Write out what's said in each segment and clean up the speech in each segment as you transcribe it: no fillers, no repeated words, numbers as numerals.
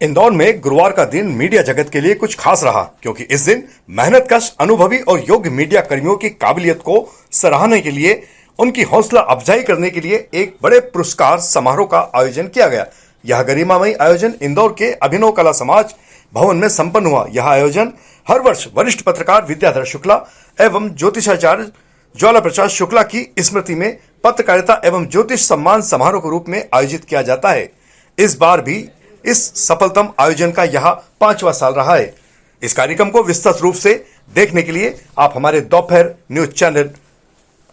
इंदौर में गुरुवार का दिन मीडिया जगत के लिए कुछ खास रहा, क्योंकि इस दिन मेहनतकश, अनुभवी और योग्य मीडिया कर्मियों की काबिलियत को सराहने के लिए, उनकी हौसला अफजाई करने के लिए एक बड़े पुरस्कार समारोह का आयोजन किया गया। यह गरिमामयी आयोजन इंदौर के अभिनव कला समाज भवन में संपन्न हुआ। यह आयोजन हर वर्ष वरिष्ठ पत्रकार विद्याधर शुक्ला एवं ज्योतिषाचार्य ज्वाला प्रसाद शुक्ला की स्मृति में पत्रकारिता एवं ज्योतिष सम्मान समारोह के रूप में आयोजित किया जाता है। इस बार भी इस सफलतम आयोजन का यह 5वां साल रहा है। इस कार्यक्रम को विस्तृत रूप से देखने के लिए आप हमारे दोपहर न्यूज चैनल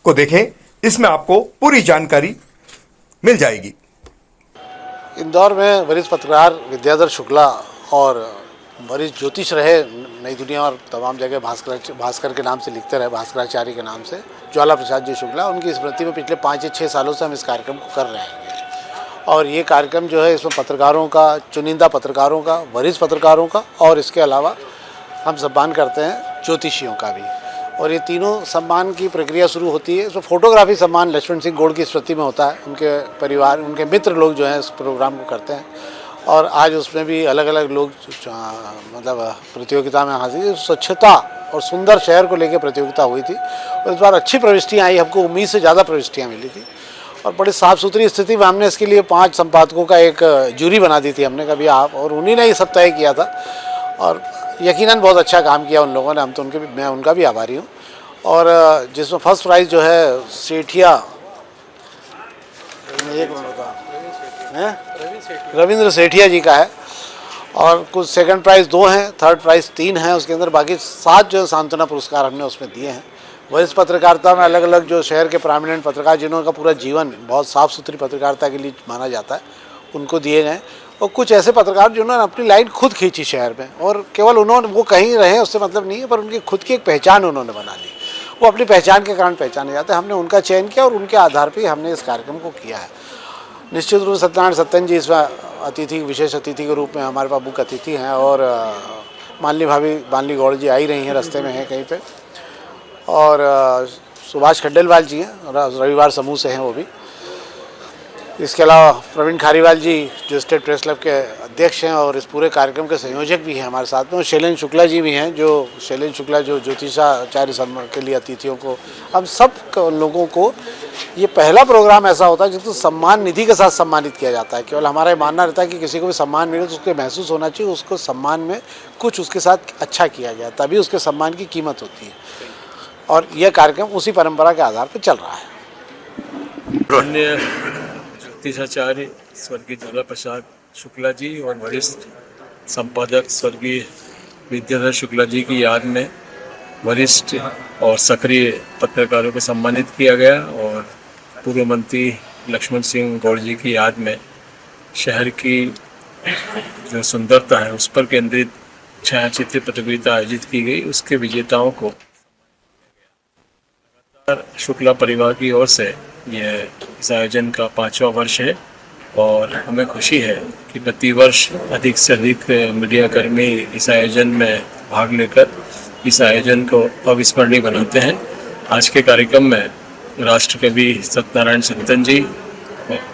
को देखें, इसमें आपको पूरी जानकारी मिल जाएगी। इंदौर में वरिष्ठ पत्रकार विद्याधर शुक्ला और वरिष्ठ ज्योतिष रहे, नई दुनिया और तमाम जगह भास्कर के नाम से लिखते रहे, भास्कराचार्य के नाम से, ज्वाला प्रसाद जी शुक्ला, उनकी स्मृति में पिछले 5 या 6 सालों से हम इस कार्यक्रम को कर रहे हैं। और ये कार्यक्रम जो है, इसमें पत्रकारों का, चुनिंदा पत्रकारों का, वरिष्ठ पत्रकारों का, और इसके अलावा हम सम्मान करते हैं ज्योतिषियों का भी। और ये तीनों सम्मान की प्रक्रिया शुरू होती है। इसमें फोटोग्राफी सम्मान लक्ष्मण सिंह गौड़ की स्मृति में होता है। उनके परिवार, उनके मित्र लोग जो हैं इस प्रोग्राम को करते हैं। और आज उसमें भी अलग अलग लोग मतलब प्रतियोगिता में हाजिर। स्वच्छता और सुंदर शहर को लेकर प्रतियोगिता हुई थी और इस बार अच्छी प्रविष्टियाँ आई, हमको उम्मीद से ज़्यादा प्रविष्टियाँ मिली थी। और बड़ी साफ़ सुथरी स्थिति में हमने इसके लिए 5 संपादकों का एक जूरी बना दी थी हमने, कभी आप, और उन्हीं ने ये सब तय किया था। और यकीनन बहुत अच्छा काम किया उन लोगों ने, हम तो मैं उनका भी आभारी हूँ। और जिसमें फर्स्ट प्राइज़ जो है सेठिया, एक मिनट का रविंद्र सेठिया जी का है। और कुछ सेकंड प्राइज़ 2 हैं, थर्ड प्राइज़ 3 हैं। उसके अंदर बाकी 7 जो सांत्वना पुरस्कार हमने उसमें दिए हैं। वरिष्ठ पत्रकारिता में अलग अलग जो शहर के प्रामिनेंट पत्रकार, जिन्होंने का पूरा जीवन बहुत साफ़ सुथरी पत्रकारिता के लिए माना जाता है, उनको दिए गए। और कुछ ऐसे पत्रकार जिन्होंने अपनी लाइन खुद खींची शहर में, और केवल उन्होंने, वो कहीं रहे उससे मतलब नहीं है, पर उनकी खुद की एक पहचान उन्होंने बना ली। वो अपनी पहचान के कारण पहचाने जाते हैं। हमने उनका चयन किया और उनके आधार पर हमने इस कार्यक्रम को किया है। निश्चित रूप से सत्यनारायण सत्यन जी इसमें अतिथि, विशेष अतिथि के रूप में हमारे पास मुख्य अतिथि हैं। और मानली गौड़ जी आई रही हैं, रास्ते में हैं कहीं पे। और सुभाष खंडेलवाल जी हैं, रविवार समूह से हैं वो भी। इसके अलावा प्रवीण खारीवाल जी जो स्टेट प्रेस क्लब के अध्यक्ष हैं और इस पूरे कार्यक्रम के संयोजक भी हैं हमारे साथ में। और शैलेंद्र शुक्ला जी भी हैं, जो शैलेंद्र शुक्ला जो ज्योतिषाचार्य सम्मान के लिए अतिथियों को, हम सब लोगों को, ये पहला प्रोग्राम ऐसा होता है जिसको सम्मान निधि के साथ सम्मानित किया जाता है। केवल हमारा मानना रहता है कि किसी को भी सम्मान मिले तो उसको महसूस होना चाहिए उसको सम्मान में कुछ उसके साथ अच्छा किया गया, तभी उसके सम्मान की कीमत होती है। और यह कार्यक्रम उसी परंपरा के आधार पर चल रहा है। अन्य ज्योतिषाचार्य स्वर्गीय ज्वाला प्रसाद शुक्ला जी और वरिष्ठ संपादक स्वर्गीय विद्याधर शुक्ला जी की याद में वरिष्ठ और सक्रिय पत्रकारों को सम्मानित किया गया। और पूर्व मंत्री लक्ष्मण सिंह गौड़ जी की याद में शहर की जो सुंदरता है उस पर केंद्रित छायाचित्र प्रतियोगिता आयोजित की गई। उसके विजेताओं को शुक्ला परिवार की ओर से यह इस आयोजन का 5वां वर्ष है। और हमें खुशी है कि प्रतिवर्ष अधिक से अधिक मीडियाकर्मी इस आयोजन में भाग लेकर इस आयोजन को अविस्मरणीय बनाते हैं। आज के कार्यक्रम में राष्ट्रकवि सत्यनारायण सत्यन जी,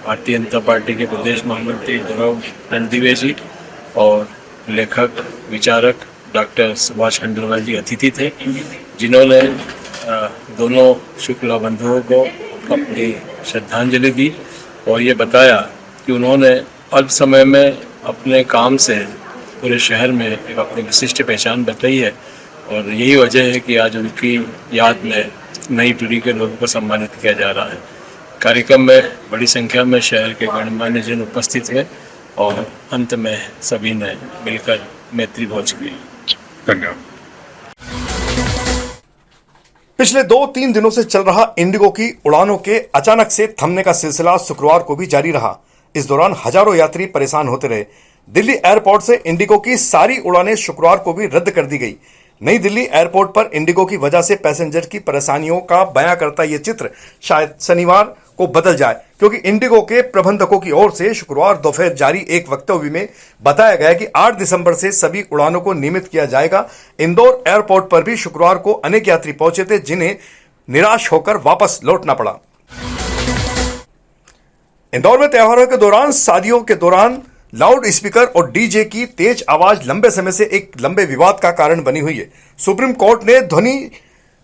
भारतीय जनता पार्टी के प्रदेश महामंत्री गौरव रणदिवे जी और लेखक विचारक डॉक्टर सुभाष खंडेलवाल जी अतिथि थे, जिन्होंने दोनों शुक्ला बंधुओं को अपनी श्रद्धांजलि दी और ये बताया कि उन्होंने अल्प समय में अपने काम से पूरे शहर में एक अपनी विशिष्ट पहचान बताई है। और यही वजह है कि आज उनकी याद में नई पीढ़ी के लोगों को सम्मानित किया जा रहा है। कार्यक्रम में बड़ी संख्या में शहर के गणमान्य जन उपस्थित हैं और अंत में सभी ने मिलकर मैत्री भोज की। धन्यवाद। पिछले 2-3 दिनों से चल रहा इंडिगो की उड़ानों के अचानक से थमने का सिलसिला शुक्रवार को भी जारी रहा। इस दौरान हजारों यात्री परेशान होते रहे। दिल्ली एयरपोर्ट से इंडिगो की सारी उड़ानें शुक्रवार को भी रद्द कर दी गई। नई दिल्ली एयरपोर्ट पर इंडिगो की वजह से पैसेंजर की परेशानियों का बयां करता यह चित्र शायद शनिवार को बदल जाए, क्योंकि इंडिगो के प्रबंधकों की ओर से शुक्रवार दोपहर जारी एक वक्तव्य में बताया गया कि 8 दिसंबर से सभी उड़ानों को नियमित किया जाएगा। इंदौर एयरपोर्ट पर भी शुक्रवार को अनेक यात्री पहुंचे थे, जिन्हें निराश होकर वापस लौटना पड़ा। इंदौर में त्योहारों के दौरान, शादियों के दौरान लाउड स्पीकर और डीजे की तेज आवाज लंबे समय से एक लंबे विवाद का कारण बनी हुई है। सुप्रीम कोर्ट ने ध्वनि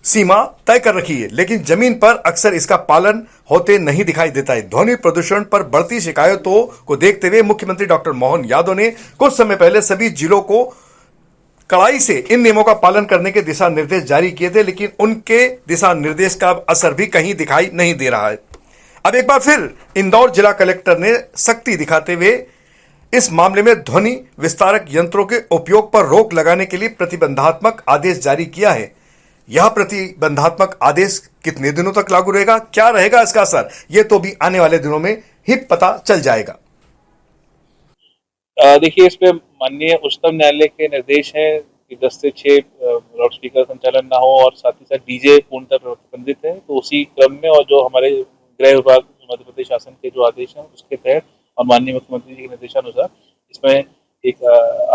सीमा तय कर रखी है, लेकिन जमीन पर अक्सर इसका पालन होते नहीं दिखाई देता है। ध्वनि प्रदूषण पर बढ़ती शिकायतों को देखते हुए मुख्यमंत्री डॉक्टर मोहन यादव ने कुछ समय पहले सभी जिलों को कड़ाई से इन नियमों का पालन करने के दिशा निर्देश जारी किए थे, लेकिन उनके दिशा निर्देश का असर भी कहीं दिखाई नहीं दे रहा है। अब एक बार फिर इंदौर जिला कलेक्टर ने सख्ती दिखाते हुए इस मामले में ध्वनि विस्तारक यंत्रों के उपयोग पर रोक लगाने के लिए प्रतिबंधात्मक आदेश जारी किया है। यह प्रतिबंधात्मक आदेश कितने दिनों तक लागू रहेगा, क्या रहेगा इसका असर, यह तो भी आने वाले दिनों में ही पता चल जाएगा। देखिए, इस पे माननीय उच्चतम न्यायालय के निर्देश है कि 10 से 6 लाउड स्पीकर संचालन ना हो और साथ ही साथ डीजे पूर्णतः प्रतिबंधित है। तो उसी क्रम में और जो हमारे गृह विभाग मध्य प्रदेश शासन के जो आदेश हैं उसके तहत और माननीय मुख्यमंत्री जी के निर्देशानुसार इसमें एक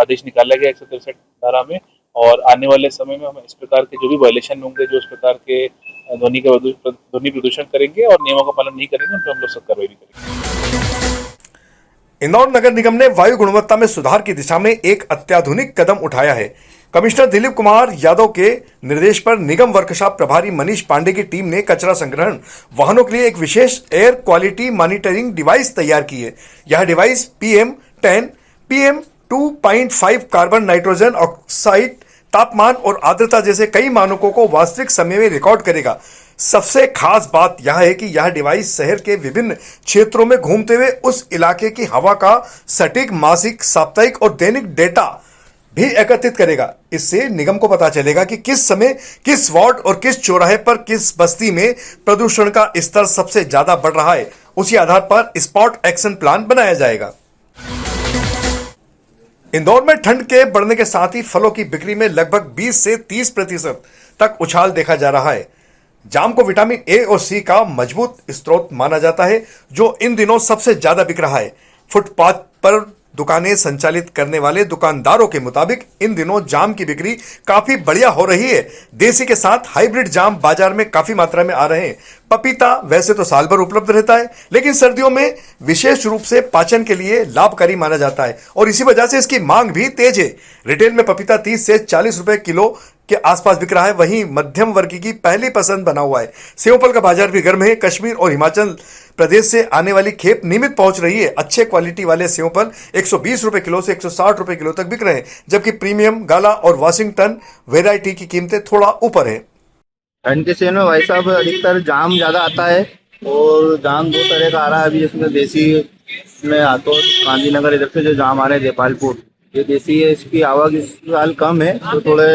आदेश निकाला गया 163 धारा में, और आने वाले समय में हम इस प्रकार के जो भी वायलेशन होंगे, जो इस प्रकार के ध्वनि प्रदूषण करेंगे और नियमों का पालन नहीं करेंगे, उन पर हम लोग सख्त कार्रवाई भी करेंगे। इंदौर नगर निगम ने वायु गुणवत्ता में सुधार की दिशा में एक अत्याधुनिक कदम उठाया है। कमिश्नर दिलीप कुमार यादव के निर्देश पर निगम वर्कशॉप प्रभारी मनीष पांडे की टीम ने कचरा संग्रहण वाहनों के लिए एक विशेष एयर क्वालिटी मॉनिटरिंग डिवाइस तैयार की है। यह device PM10, PM2.5 carbon nitrogen oxide, तापमान और आर्द्रता जैसे कई मानकों को वास्तविक समय में रिकॉर्ड करेगा। सबसे खास बात यह है कि यह डिवाइस शहर के विभिन्न क्षेत्रों में घूमते हुए उस इलाके की हवा का सटीक मासिक, साप्ताहिक और दैनिक डेटा भी एकत्रित करेगा। इससे निगम को पता चलेगा कि किस समय, किस वार्ड और किस चौराहे पर, किस बस्ती में प्रदूषण का स्तर सबसे ज्यादा बढ़ रहा है। उसी आधार पर स्पॉट एक्शन प्लान बनाया जाएगा। इंदौर में ठंड के बढ़ने के साथ ही फलों की बिक्री में लगभग 20 से 30% तक उछाल देखा जा रहा है। जाम को विटामिन ए और सी का मजबूत स्रोत माना जाता है, जो इन दिनों सबसे ज्यादा बिक रहा है। फुटपाथ पर दुकानें संचालित करने वाले दुकानदारों के मुताबिक इन दिनों जाम की बिक्री काफी बढ़िया हो रही है। देसी के साथ हाइब्रिड जाम बाजार में काफी मात्रा में आ रहे हैं। पपीता वैसे तो साल भर उपलब्ध रहता है, लेकिन सर्दियों में विशेष रूप से पाचन के लिए लाभकारी माना जाता है और इसी वजह से इसकी मांग भी तेज है। रिटेल में पपीता 30 से 40 रुपए किलो के आसपास बिक रहा है, वहीं मध्यम वर्ग की पहली पसंद बना हुआ है। सेवफल का बाजार भी गर्म है। कश्मीर और हिमाचल प्रदेश से आने वाली खेप नियमित पहुंच रही है। अच्छे क्वालिटी वाले सेवफल 120 रुपए किलो से 160 रुपए किलो तक बिक रहे हैं, जबकि प्रीमियम, गाला और वाशिंगटन वैरायटी की कीमतें थोड़ा ऊपर है। ठंड के सीजन में भाई साहब अधिकतर जाम ज़्यादा आता है और जाम 2 तरह का आ रहा है अभी, इसमें देसी में आतो गांधीनगर इधर से जो जाम आ रहे हैं देपालपुर, ये देसी है, इसकी आवक इस साल कम है तो थोड़े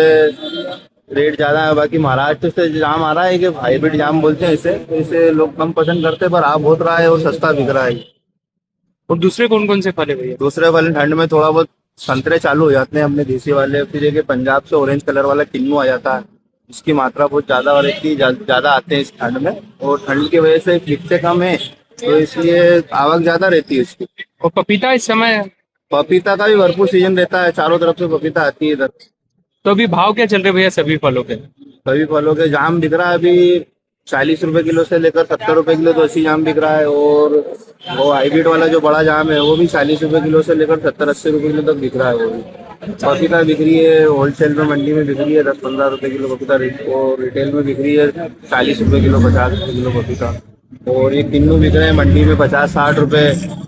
रेट ज़्यादा है। बाकी महाराष्ट्र से जाम आ रहा है कि हाइब्रिड जाम बोलते हैं इसे, तो इसे लोग कम पसंद करते हैं, पर आ बहुत रहा है और सस्ता बिक रहा है। और दूसरे कौन कौन से फल है भैया? दूसरे फल ठंड में थोड़ा बहुत संतरे चालू हो जाते हैं अपने देसी वाले, फिर एक पंजाब से ऑरेंज कलर वाला किन्नू आ जाता है, इसकी मात्रा बहुत ज़्यादा वैरायटी ज़्यादा आते हैं इस ठंड में, और ठंड की वजह से बिकते कम है तो इसलिए आवक ज़्यादा रहती है इसकी। और पपीता इस समय? पपीता का भी भरपूर सीजन रहता है, चारों तरफ से पपीता आती है इधर। तो अभी भाव क्या चल रहे भैया सभी फलों के? सभी फलों के जाम बिक रहा है अभी 40 रुपए किलो से लेकर 70 रुपए किलो, तो ऐसी जाम बिक रहा है। और वो हाइब्रिड वाला जो बड़ा जाम है वो भी 40 रुपए किलो से लेकर 70-80 रुपए किलो तक बिक रहा है। वो भी पपीता बिक रही है होलसेल में, मंडी में बिक रही है 10-15 रुपए किलो पपीता, और रिटेल में बिक रही है 40 रुपए किलो, 50 रुपए किलो पपीता। और ये किन्नू बिक रहे हैं मंडी में 50-60 रुपए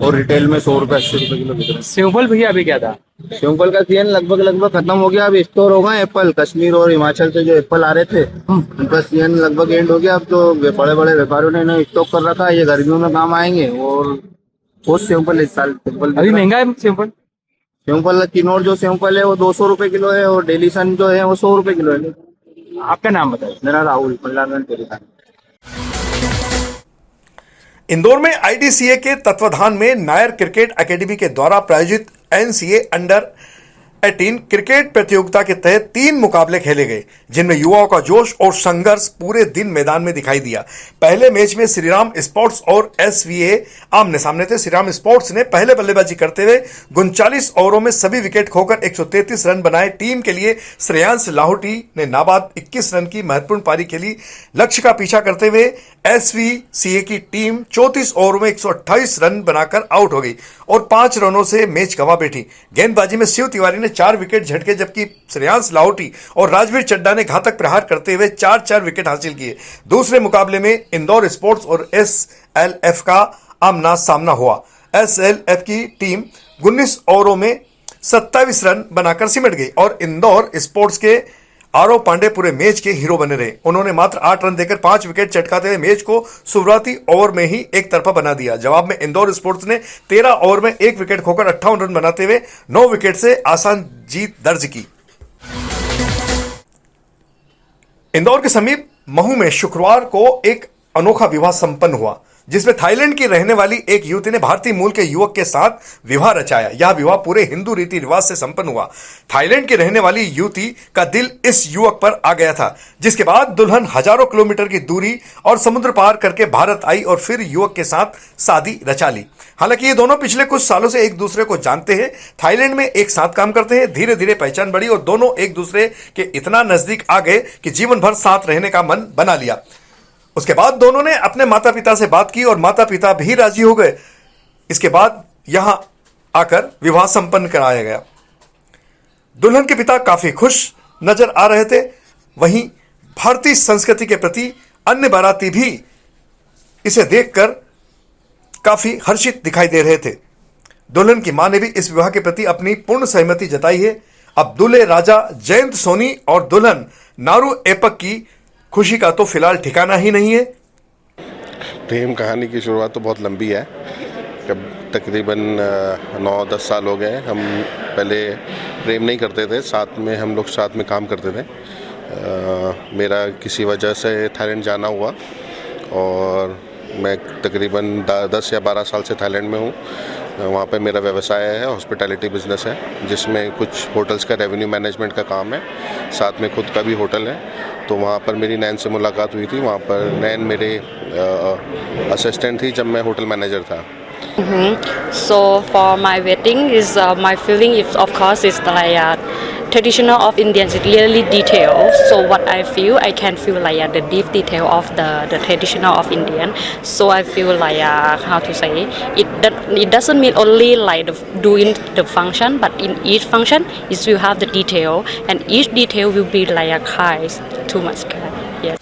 और रिटेल में 100 रुपए 80 रुपए किलो बिक रहे हैं। सेवफल भैया अभी क्या था? सेवफल का सीजन लगभग खत्म हो गया, अब स्टोर हो गए एप्पल। कश्मीर और हिमाचल से जो एप्पल आ रहे थे उनका सीजन लगभग एंड हो गया। अब तो बड़े बड़े व्यापारियों ने इन्हें स्टॉक कर रखा है, ये गर्मियों में काम आएंगे। और बहुत सेवफल इस साल अभी महंगा है सेवफल? सेवफल किन्नौर जो सेवफल है वो 200 रुपए किलो है, और डेली सन जो है वो 100 रुपए किलो है। आपका नाम बताइए। मेरा राहुल मल्लारगंज टेलीफोन। इंदौर में IDCA के तत्वाधान में नायर क्रिकेट एकेडमी के द्वारा प्रायोजित NCA अंडर 18 क्रिकेट प्रतियोगिता के तहत 3 मुकाबले खेले गए, जिनमें युवाओं का जोश और संघर्ष पूरे दिन मैदान में दिखाई दिया। पहले मैच में श्रीराम स्पोर्ट्स और SVA आमने सामने थे। श्रीराम स्पोर्ट्स ने पहले बल्लेबाजी करते हुए 39 ओवरों में सभी विकेट खोकर 133 रन बनाए। टीम के लिए श्रेयांश लाहौटी ने नाबाद 21 रन की महत्वपूर्ण पारी खेली। लक्ष्य का पीछा करते हुए SVCA की टीम 34 ओवरों में 128 रन बनाकर आउट हो गई और 5 रनों से मैच गंवा बैठी। गेंदबाजी में शिव तिवारी ने 4 विकेट झटके, जबकि श्रेयांश लाहौटी और राजवीर चड्डा ने घातक प्रहार करते हुए 4-4 विकेट हासिल किए। दूसरे मुकाबले में इंदौर स्पोर्ट्स और एसएलएफ का आमना सामना हुआ। एसएलएफ की टीम 19 ओवरों में 27 रन बनाकर सिमट गई और इंदौर स्पोर्ट्स के आरव पांडे पूरे मैच के हीरो बने रहे। उन्होंने मात्र 8 रन देकर 5 विकेट चटकाते हुए मैच को शुरुआती ओवर में ही एक तरफा बना दिया। जवाब में इंदौर स्पोर्ट्स ने 13 ओवर में 1 विकेट खोकर 58 रन बनाते हुए 9 विकेट से आसान जीत दर्ज की। इंदौर के समीप महू में शुक्रवार को एक अनोखा विवाह संपन्न हुआ, जिसमें थाईलैंड की रहने वाली एक युवती ने भारतीय मूल के युवक के साथ विवाह रचाया। यह विवाह पूरे हिंदू रीति रिवाज से संपन्न हुआ। थाईलैंड की रहने वाली युवती का दिल इस युवक पर आ गया था, जिसके बाद दुल्हन हजारों किलोमीटर की दूरी और समुद्र पार करके भारत आई और फिर युवक के साथ शादी रचा ली। हालांकि ये दोनों पिछले कुछ सालों से एक दूसरे को जानते हैं, थाईलैंड में एक साथ काम करते हैं। धीरे धीरे पहचान बढ़ी और दोनों एक दूसरे के इतना नजदीक आ गए कि जीवन भर साथ रहने का मन बना लिया। उसके बाद दोनों ने अपने माता पिता से बात की और माता पिता भी राजी हो गए। इसके बाद यहां आकर विवाह संपन्न कराया गया। दुल्हन के पिता काफी खुश नजर आ रहे थे, वहीं भारतीय संस्कृति के प्रति अन्य बाराती भी इसे देखकर काफी हर्षित दिखाई दे रहे थे। दुल्हन की मां ने भी इस विवाह के प्रति अपनी पूर्ण सहमति जताई है। अब दूल्हे राजा जयंत सोनी और दुल्हन नारू एपक की खुशी का तो फिलहाल ठिकाना ही नहीं है। प्रेम कहानी की शुरुआत तो बहुत लंबी है। कब तकरीबन 9-10 साल हो गए। हम पहले प्रेम नहीं करते थे, साथ में हम लोग साथ में काम करते थे। मेरा किसी वजह से थाईलैंड जाना हुआ और मैं तकरीबन 10 या 12 साल से थाईलैंड में हूँ। वहाँ पे मेरा व्यवसाय है, हॉस्पिटैलिटी बिजनेस है, जिसमें कुछ होटल्स का रेवेन्यू मैनेजमेंट का काम है, साथ में खुद का भी होटल है। तो वहाँ पर मेरी नैन से मुलाकात हुई थी। वहाँ पर नैन मेरे असिस्टेंट थी जब मैं होटल मैनेजर था। So for my wedding is my feeling is of course is like traditional of Indians is really detailed. So what I feel, I can feel like the deep detail of the traditional of Indian. So I feel like how to say it doesn't mean only like doing the function, but in each function is you have the detail, and each detail will be like too much care. Yes.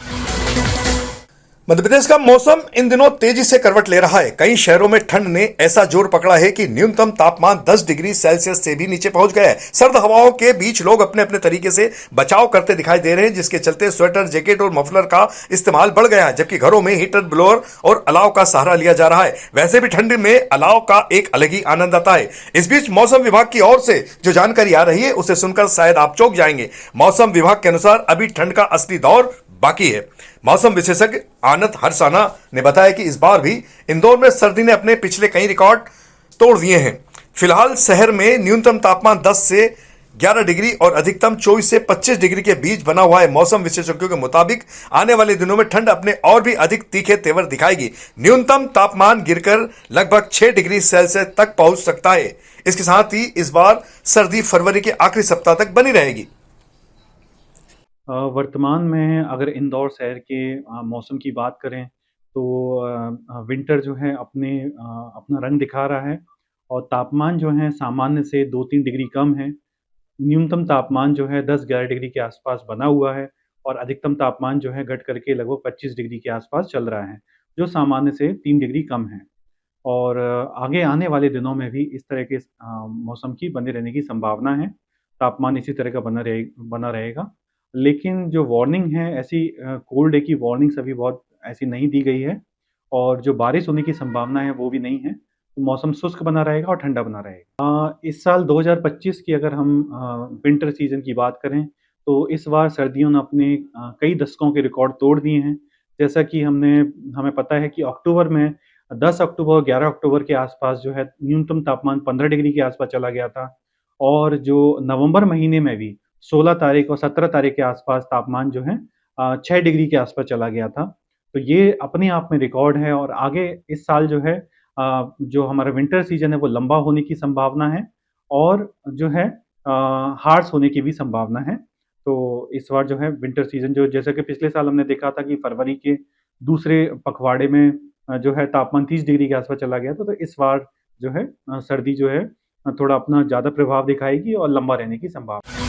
Madhya Pradesh का मौसम इन दिनों तेजी से करवट ले रहा है। कई शहरों में ठंड ने ऐसा जोर पकड़ा है कि न्यूनतम तापमान 10 डिग्री सेल्सियस से भी नीचे पहुंच गया है। सर्द हवाओं के बीच लोग अपने अपने तरीके से बचाव करते दिखाई दे रहे हैं, जिसके चलते स्वेटर, जैकेट और मफलर का इस्तेमाल बढ़ गया है, जबकि घरों में हीटर, ब्लोअर और अलाव का सहारा लिया जा रहा है। वैसे भी ठंड में अलाव का एक अलग ही आनंद आता है। इस बीच मौसम विभाग की ओर से जो जानकारी आ रही है उसे सुनकर शायद आप चौंक जाएंगे। मौसम विभाग के अनुसार अभी ठंड का असली दौर बाकी है। मौसम विशेषज्ञ आनंद हरसाना ने बताया कि इस बार भी इंदौर में सर्दी ने अपने पिछले कई रिकॉर्ड तोड़ दिए हैं। फिलहाल शहर में न्यूनतम तापमान 10 से 11 डिग्री और अधिकतम 24 से 25 डिग्री के बीच बना हुआ है। मौसम विशेषज्ञों के मुताबिक आने वाले दिनों में ठंड अपने और भी अधिक तीखे तेवर दिखाएगी। न्यूनतम तापमान गिरकर लगभग 6 डिग्री सेल्सियस तक पहुंच सकता है। इसके साथ ही इस बार सर्दी फरवरी के आखिरी सप्ताह तक बनी रहेगी। वर्तमान में अगर इंदौर शहर के मौसम की बात करें तो विंटर जो है अपना रंग दिखा रहा है और तापमान जो है सामान्य से 2-3 डिग्री कम है। न्यूनतम तापमान जो है 10-11 डिग्री के आसपास बना हुआ है और अधिकतम तापमान जो है घट करके लगभग 25 डिग्री के आसपास चल रहा है, जो सामान्य से 3 डिग्री कम है। और आगे आने वाले दिनों में भी इस तरह के मौसम की बने रहने की संभावना है। तापमान इसी तरह का बना रहेगा। लेकिन जो वार्निंग है, ऐसी कोल्ड डे की वार्निंग्स अभी बहुत ऐसी नहीं दी गई है और जो बारिश होने की संभावना है वो भी नहीं है। तो मौसम शुष्क बना रहेगा और ठंडा बना रहेगा। इस साल 2025 की अगर हम विंटर सीजन की बात करें तो इस बार सर्दियों ने अपने कई दशकों के रिकॉर्ड तोड़ दिए हैं। जैसा कि हमें पता है कि अक्टूबर में 10 अक्टूबर और 11 अक्टूबर के आसपास जो है न्यूनतम तापमान 15 डिग्री के आसपास चला गया था और जो नवंबर महीने में भी 16 तारीख और 17 तारीख के आसपास तापमान जो है 6 डिग्री के आसपास चला गया था। तो ये अपने आप में रिकॉर्ड है और आगे इस साल जो है जो हमारा विंटर सीजन है वो लंबा होने की संभावना है और जो है हार्श होने की भी संभावना है। तो इस बार जो है विंटर सीजन जो जैसा कि पिछले साल हमने देखा था कि फरवरी के दूसरे पखवाड़े में जो है तापमान 30 डिग्री के आसपास चला गया था, तो इस बार जो है सर्दी जो है थोड़ा अपना ज़्यादा प्रभाव दिखाएगी और लंबा रहने की संभावना।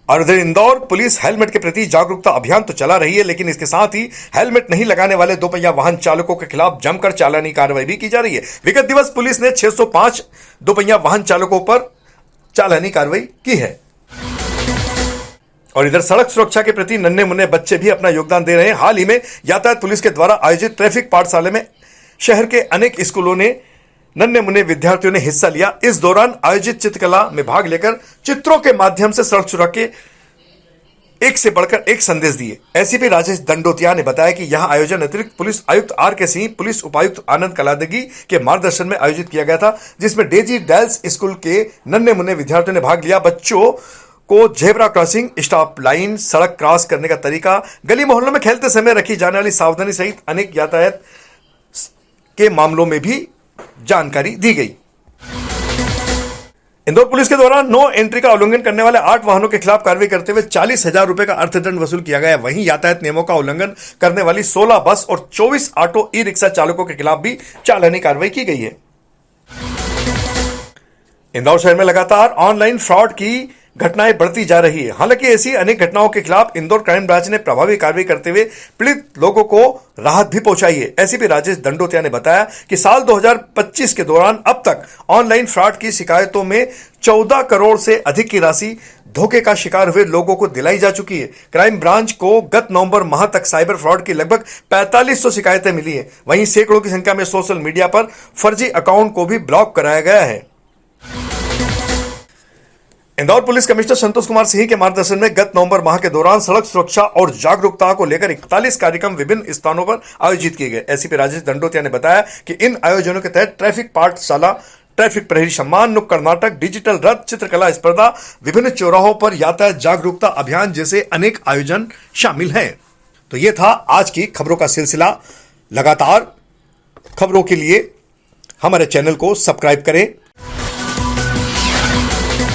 और इधर इंदौर पुलिस हेलमेट के प्रति जागरूकता अभियान तो चला रही है, लेकिन इसके साथ ही हेलमेट नहीं लगाने वाले दोपहिया वाहन चालकों के खिलाफ जमकर चालानी कार्रवाई भी की जा रही है। विगत दिवस पुलिस ने 605 दोपहिया वाहन चालकों पर चालानी कार्रवाई की है। और इधर सड़क सुरक्षा के प्रति नन्हे मुन्ने बच्चे भी अपना योगदान दे रहे हैं। हाल ही में यातायात पुलिस के द्वारा आयोजित ट्रैफिक पाठशाला में शहर के अनेक स्कूलों ने नन्हे मुन्ने विद्यार्थियों ने हिस्सा लिया। इस दौरान आयोजित चित्रकला में भाग लेकर चित्रों के माध्यम से सड़क सुरक्षा के एक से बढ़कर एक संदेश दिए। एसीपी राजेश दंडोतिया ने बताया कि यह आयोजन अतिरिक्त पुलिस आयुक्त आर.के. सिंह, पुलिस उपायुक्त आनंद कलादगी के मार्गदर्शन में आयोजित किया गया था, जिसमें डेजी डेल्स स्कूल के नन्हे मुन्ने विद्यार्थियों ने भाग लिया। बच्चों को जेब्रा क्रॉसिंग, स्टॉप लाइन, सड़क क्रॉस करने का तरीका, गली मोहल्लों में खेलते समय रखी जाने वाली सावधानी सहित अनेक यातायात के मामलों में भी जानकारी दी गई। इंदौर पुलिस के द्वारा नो एंट्री का उल्लंघन करने वाले 8 वाहनों के खिलाफ कार्रवाई करते हुए 40,000 रुपए का अर्थदंड वसूल किया गया। वहीं यातायात नियमों का उल्लंघन करने वाली 16 बस और 24 ऑटो ई रिक्शा चालकों के खिलाफ भी चालानी कार्रवाई की गई है। इंदौर शहर में लगातार ऑनलाइन फ्रॉड की घटनाएं बढ़ती जा रही है। हालांकि ऐसी अनेक घटनाओं के खिलाफ इंदौर क्राइम ब्रांच ने प्रभावी कार्रवाई करते हुए पीड़ित लोगों को राहत भी पहुंचाई है। एसीपी राजेश दंडोतिया ने बताया कि साल 2025 के दौरान अब तक ऑनलाइन फ्रॉड की शिकायतों में 14 करोड़ से अधिक की राशि धोखे का शिकार हुए लोगों को दिलाई जा चुकी है। क्राइम ब्रांच को गत नवंबर माह तक साइबर फ्रॉड की लगभग 4500 शिकायतें मिली है। वहीं सैकड़ों की संख्या में सोशल मीडिया पर फर्जी अकाउंट को भी ब्लॉक कराया गया है। इंदौर पुलिस कमिश्नर संतोष कुमार सिंह के मार्गदर्शन में गत नवंबर माह के दौरान सड़क सुरक्षा और जागरूकता को लेकर 41 कार्यक्रम विभिन्न स्थानों पर आयोजित किए गए। एसीपी राजेश दंडोतिया ने बताया कि इन आयोजनों के तहत ट्रैफिक पाठशाला, ट्रैफिक प्रहरी सम्मान, नुक्कड़ नाटक, डिजिटल रथ, चित्रकला स्पर्धा, विभिन्न चौराहों पर यातायात जागरूकता अभियान जैसे अनेक आयोजन शामिल हैं। तो ये था आज की खबरों का सिलसिला। लगातार खबरों के लिए हमारे चैनल को सब्सक्राइब करें।